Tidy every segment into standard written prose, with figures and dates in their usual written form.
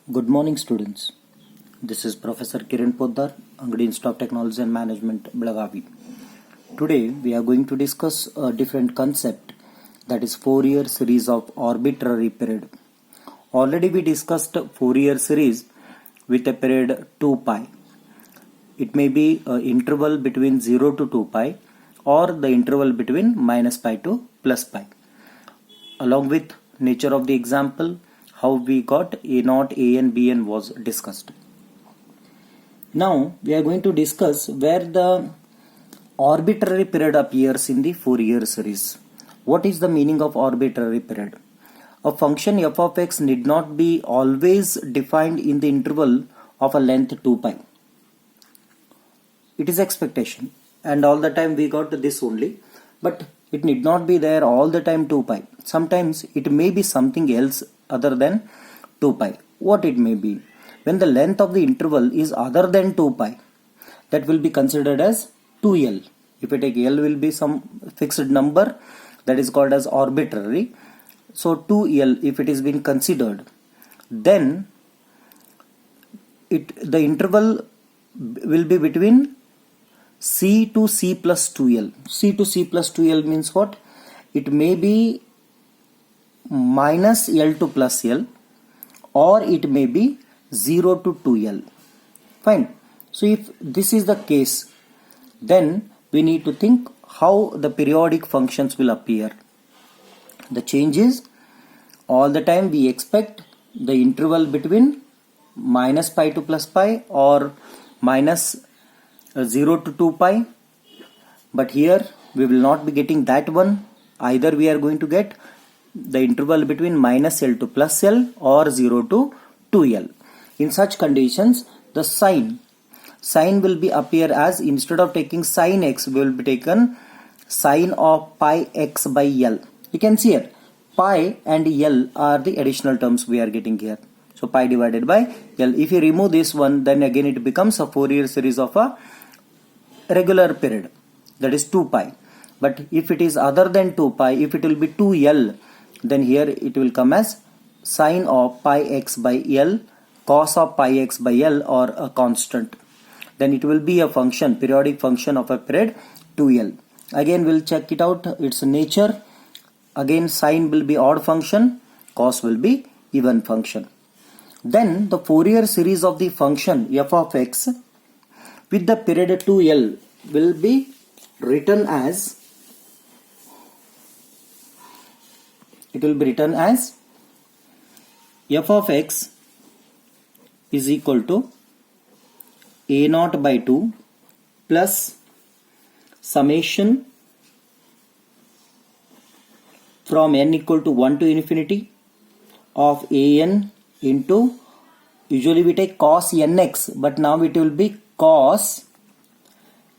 Good morning, students. This is Professor Kiran Poddar, Angadi Institute of Technology and Management, Belagavi. Today, we are going to discuss a different concept, that is Fourier series of arbitrary period. Already we discussed Fourier series with a period 2 pi. It may be an interval between 0 to 2 pi or the interval between minus pi to plus pi. Along with nature of the example, how we got A0, AN, BN was discussed. Now we are going to discuss where the arbitrary period appears in the Fourier series. What is the meaning of arbitrary period? A function f of x need not be always defined in the interval of a length 2 pi. It is expectation, and all the time we got this only, but it need not be there all the time 2 pi. Sometimes it may be something else other than 2 pi. What it may be? When the length of the interval is other than 2 pi, that will be considered as 2L. If I take L will be some fixed number, that is called as arbitrary. So 2L, if it is being considered, then the interval will be between C to C plus 2L. C to C plus 2L means what? It may be minus L to plus L, or it may be 0 to 2L. Fine. So if this is the case, then we need to think how the periodic functions will appear. The change is, all the time we expect the interval between minus pi to plus pi or minus 0 to 2 pi, but here we will not be getting that one. Either we are going to get the interval between minus L to plus L or 0 to 2L. In such conditions, the sign will be appear as, instead of taking sin x, we will be taken sine of pi x by L. You can see here pi and L are the additional terms we are getting here. So pi divided by L. If you remove this one, then again it becomes a Fourier series of a regular period, that is 2 pi. But if it is other than 2 pi, if it will be 2L, then here it will come as sine of pi x by L, cos of pi x by L, or a constant. Then it will be a function, periodic function of a period 2L. Again we'll check it out, its nature. Again sine will be odd function, cos will be even function. Then the Fourier series of the function f of x with the period 2L will be written as, it will be written as f of x is equal to a0 by 2 plus summation from n equal to 1 to infinity of an into, usually we take cos nx, but now it will be cos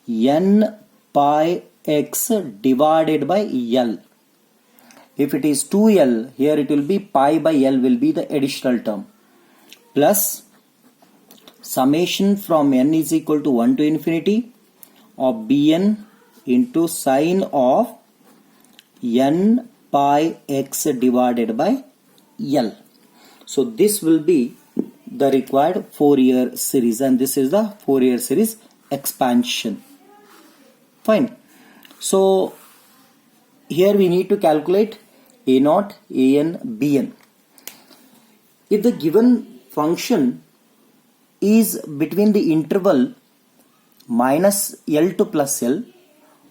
n pi x divided by L. If it is 2L, here it will be pi by L will be the additional term, plus summation from n is equal to 1 to infinity of bn into sine of n pi x divided by L. So this will be the required Fourier series, and this is the Fourier series expansion. Fine. So here we need to calculate a0, an, bn. If the given function is between the interval minus L to plus L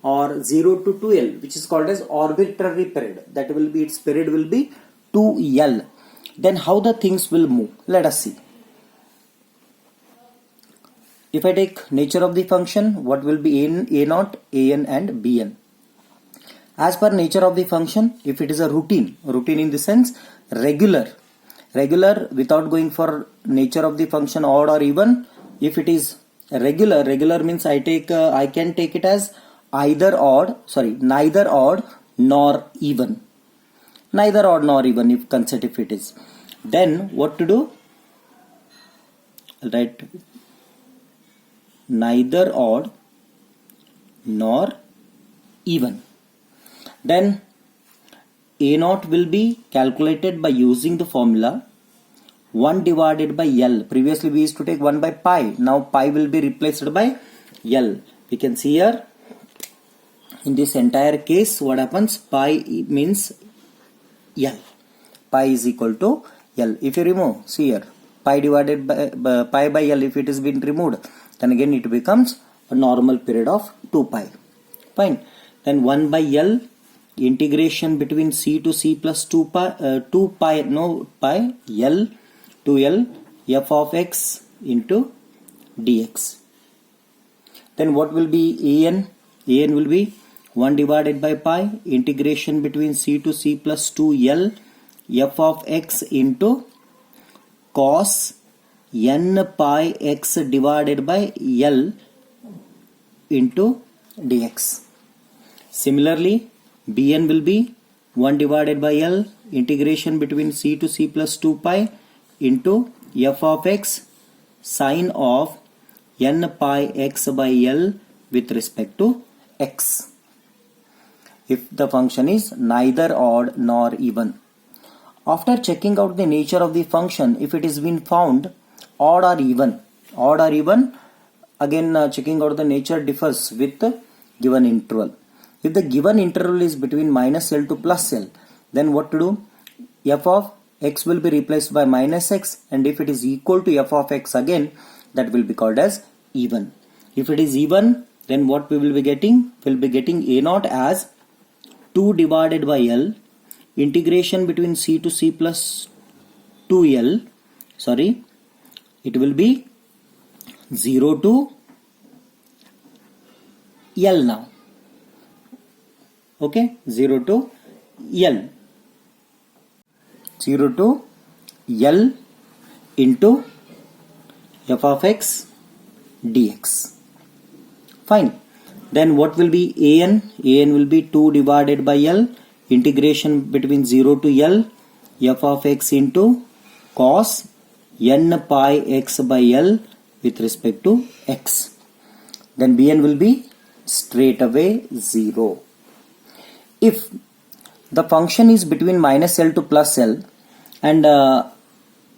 or 0 to 2L, which is called as arbitrary period, that will be, its period will be 2L, then how the things will move? Let us see. If I take nature of the function, what will be a0, an, and bn? As per nature of the function, if it is a routine in the sense regular without going for nature of the function odd or even, if it is regular means I can take it as neither odd nor even. Neither odd nor even, if consecutive it is. Then what to do? Right, neither odd nor even. Then A0 will be calculated by using the formula 1 divided by L. Previously we used to take 1 by pi. Now pi will be replaced by L. We can see here in this entire case what happens, pi means L. Pi is equal to L. If you remove, see here, pi divided by pi by L, if it is been removed, then again it becomes a normal period of 2 pi. Fine. Then 1 by L, integration between c to c plus 2 pi, L to L, f of x into dx. Then what will be an? An will be 1 divided by pi, integration between c to c plus 2L, f of x into cos n pi x divided by L into dx. Similarly, Bn will be 1 divided by L, integration between c to c plus 2 pi into f of x sine of n pi x by L with respect to x. If the function is neither odd nor even. After checking out the nature of the function, if it is been found odd or even, again checking out the nature differs with the given interval. If the given interval is between minus L to plus L, then what to do? F of x will be replaced by minus x, and if it is equal to f of x again, that will be called as even. If it is even, then what we will be getting? We will be getting a naught as 2 divided by L, integration between c to c plus 2L, it will be 0 to L now. Okay, 0 to L. 0 to L into f of x dx. Fine. Then what will be an? An will be 2 divided by L, integration between 0 to L, f of x into cos n pi x by L with respect to x. Then Bn will be straight away 0. If the function is between minus L to plus L, and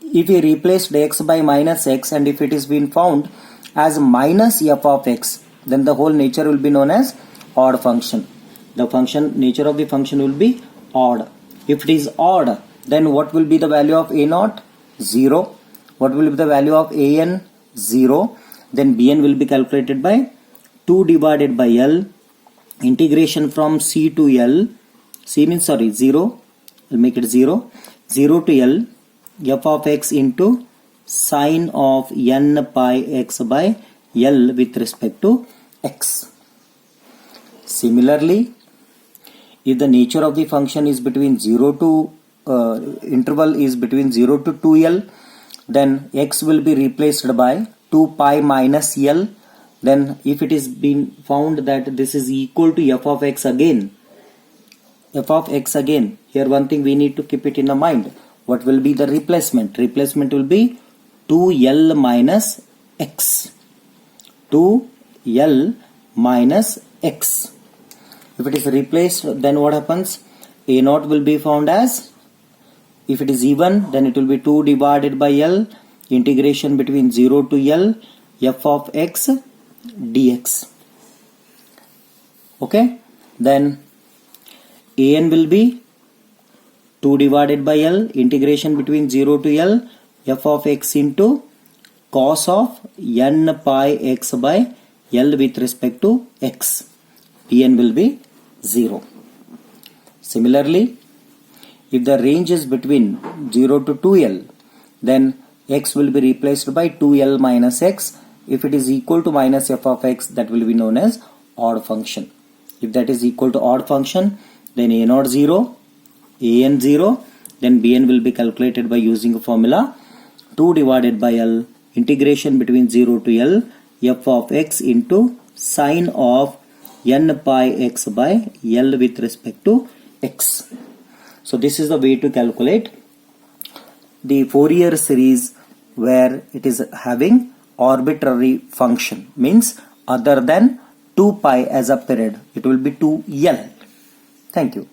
if we replace x by minus x, and if it is been found as minus f of x, then the whole nature will be known as odd function. The function nature of the function will be odd. If it is odd, then what will be the value of a naught? 0. What will be the value of an? 0. Then Bn will be calculated by 2 divided by L, integration from c to L, c means 0, I'll make it 0, 0 to L, f of x into sine of n pi x by L with respect to x. Similarly, if the nature of the function is between 0 to interval is between 0 to 2L, then x will be replaced by 2 pi minus L. Then if it is been found that this is equal to f of x again, here one thing we need to keep it in the mind. What will be the replacement? Replacement will be 2L minus x. 2L minus x. If it is replaced, then what happens? A naught will be found as, if it is even, then it will be 2 divided by L, integration between 0 to L, f of x dx. Okay, then an will be 2 divided by L, integration between 0 to L, f of x into cos of n pi x by L with respect to x. Pn will be 0. Similarly, if the range is between 0 to 2L, then x will be replaced by 2L minus x. If it is equal to minus f of x, that will be known as odd function. If that is equal to odd function, then a naught 0, an 0, then Bn will be calculated by using a formula 2 divided by L, integration between 0 to L, f of x into sine of n pi x by L with respect to x. So this is the way to calculate the Fourier series where it is having arbitrary function, means other than 2 pi as a period. It will be 2L. Thank you.